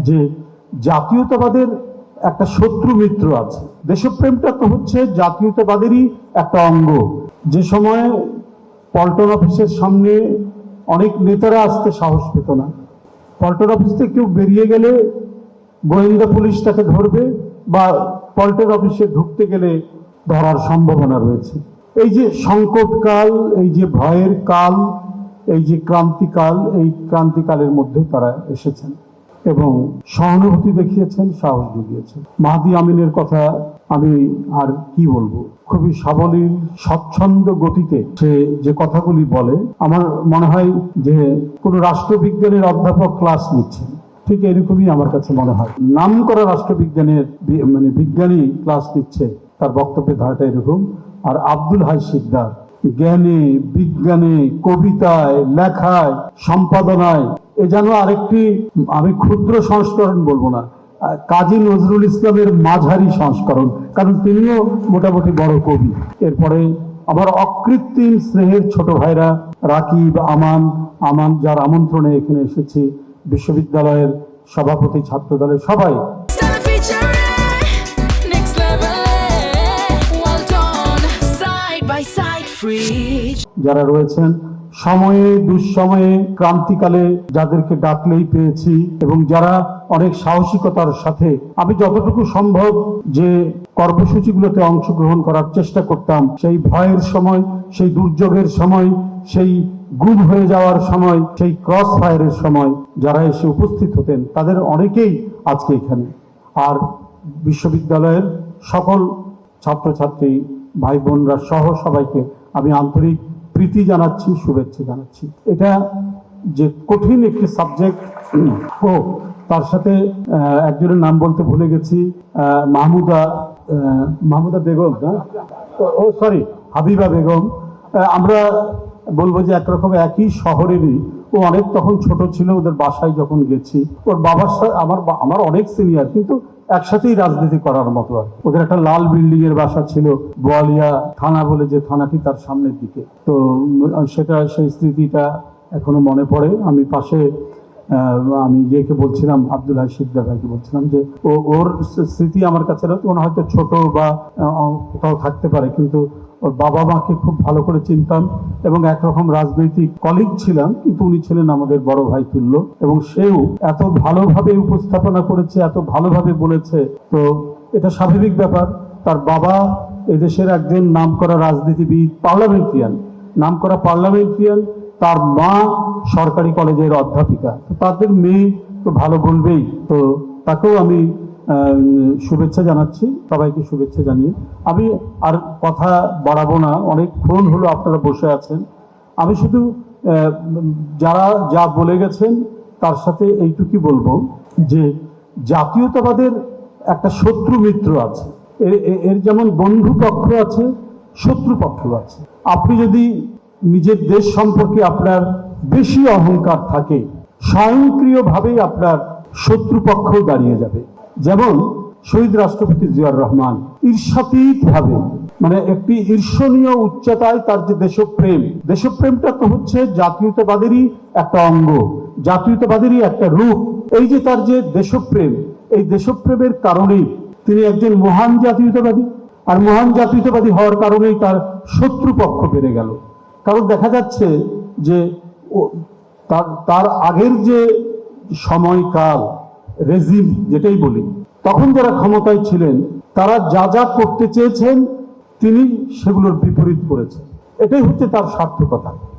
যে জাতীয়তাবাদের একটা শত্রু মিত্র আছে। দেশপ্রেমটা তো হচ্ছে জাতীয়তাবাদেরই একটা অঙ্গ। যে সময় পল্টন অফিসের সামনে অনেক নেতারা আসতে সাহস পেত না, পল্টন অফিস থেকে কেউ বেরিয়ে গেলে গোয়েন্দা পুলিশ তাকে ধরবে বা পল্টন অফিসে ঢুকতে গেলে ধরার সম্ভাবনা রয়েছে। এই যে সংকটকাল, এই যে ভয়ের কাল, এই যে ক্রান্তিকাল, এই ক্রান্তিকালের মধ্যে তারা এসেছেন এবং সহানুভূতি দেখিয়েছেন, সাহস জুগিয়েছেন। মাহদী আমিনের কথা আমি আর কি বলবো, খুবই সাবলীল স্বচ্ছন্দ গতিতে সে যে কথাগুলি বলে, আমার মনে হয় যে কোনো রাষ্ট্রবিজ্ঞানের অধ্যাপক ক্লাস নিচ্ছেন, ঠিক এরকমই আমার কাছে মনে হয়। নাম করা রাষ্ট্রবিজ্ঞানের বিজ্ঞানী ক্লাস নিচ্ছে, তার বক্তব্যের ধারাটা এরকম। আর আব্দুল হাই সিকদার জ্ঞানে, বিজ্ঞানে, কবিতায়, লেখায়, সম্পাদনায় এ যেন আরেকটি, আমি ক্ষুদ্র সংস্করণ বলবো না, কাজী নজরুল ইসলামের মাঝারি সংস্করণ, কারণ তিনিও মোটামুটি বড় কবি। এরপরে আমার অকৃত্রিম স্নেহের ছোট ভাইরা রাকিব, আমান যার আমন্ত্রণে এখানে এসেছি, বিশ্ববিদ্যালয়ের সভাপতি, ছাত্র দলের সবাই, যারা রয়েছেন, সময়ে দুঃসময়ে ক্রান্তিকালে যাদেরকে ডাকলেই পেয়েছি এবং যারা অনেক সাহসিকতার সাথে, আমি যতটুকু সম্ভব যে কর্মসূচিগুলোতে অংশগ্রহণ করার চেষ্টা করতাম, সেই ভয়ের সময়, সেই দুর্যোগের সময়, সেই গুম হয়ে যাওয়ার সময়, সেই ক্রস ফায়ারের সময় যারা এসে উপস্থিত হতেন, তাদের অনেকেই আজকে এখানে। আর বিশ্ববিদ্যালয়ের সকল ছাত্রছাত্রী ভাই বোনরা সহ সবাইকে আমি আন্তরিক প্রীতি জানাচ্ছি, শুভেচ্ছা জানাচ্ছি। এটা যে কঠিন একটি সাবজেক্ট, ও তার সাথে একজনের নাম বলতে ভুলে গেছি, মাহমুদা বেগম, ও সরি, হাবিবা বেগম। আমরা বলবো যে একরকম একই শহরেরই, ও অনেক তখন ছোট ছিল, ওদের বাসায় যখন গেছি, ওর বাবার সাথে আমার অনেক সিনিয়র, কিন্তু একসাথেই রাজনীতি করার মতো। আর ওদের একটা লাল বিল্ডিং এর বাসা ছিল, বোয়ালিয়া থানা বলে যে থানাটি, তার সামনের দিকে। তো সেটা, সেই স্মৃতিটা এখনো মনে পড়ে। আমি পাশে আমি ইয়েকে বলছিলাম, আব্দুল হাই সিকদার ভাইকে বলছিলাম যে ওর স্মৃতি আমার কাছে হয়তো ছোট বা কোথাও থাকতে পারে, কিন্তু ওর বাবা মাকে খুব ভালো করে চিনতাম এবং একরকম রাজনৈতিক কলিগ ছিলাম, কিন্তু উনি ছিলেন আমাদের বড় ভাই তুল্য এবং সেও এত ভালোভাবে উপস্থাপনা করেছে, এত ভালোভাবে বলেছে। তো এটা স্বাভাবিক ব্যাপার। তার বাবা এদেশের একজন নামকরা রাজনীতিবিদ, পার্লামেন্টারিয়ান, তার মা সরকারি কলেজের অধ্যাপিকা। তো তাদের মেয়ে তো ভালো বলবেই। তো তাকেও আমি শুভেচ্ছা জানাচ্ছি, সবাইকে শুভেচ্ছা জানিয়ে আমি আর কথা বাড়াবো না। অনেকক্ষণ হলো আপনারা বসে আছেন। আমি শুধু যারা যা বলে গেছেন তার সাথে এইটুকুই বলবো যে জাতীয়তাবাদের একটা শত্রু মিত্র আছে। এর যেমন বন্ধু পক্ষ আছে, শত্রু পক্ষ আছে। আপনি যদি নিজের দেশ সম্পর্কে আপনার বেশি অহংকার থাকে, স্বয়ংক্রিয়ভাবেই আপনার শত্রুপক্ষ দাঁড়িয়ে যাবে। যেমন শহীদ রাষ্ট্রপতি জিয়াউর রহমান ঈর্ষাতীতভাবে, মানে একটি ঈর্ষণীয় উচ্চতায় তার যে দেশপ্রেমটা তো হচ্ছে জাতীয়তাবাদেরই একটা অঙ্গ, জাতীয়তাবাদেরই একটা রূপ। এই যে তার যে দেশপ্রেম, এই দেশপ্রেমের কারণেই তিনি একজন মহান জাতীয়তাবাদী, আর মহান জাতীয়তাবাদী হওয়ার কারণেই তার শত্রুপক্ষ বেড়ে গেল। কারণ দেখা যাচ্ছে যে তার আগের যে সময়কাল, রেজিম যেটাই বলি, তখন যারা ক্ষমতায় ছিলেন তারা যা যা করতে চেয়েছেন তিনি সেগুলোর বিপরীত করেছেন। এটাই হচ্ছে তার সার্থকতা।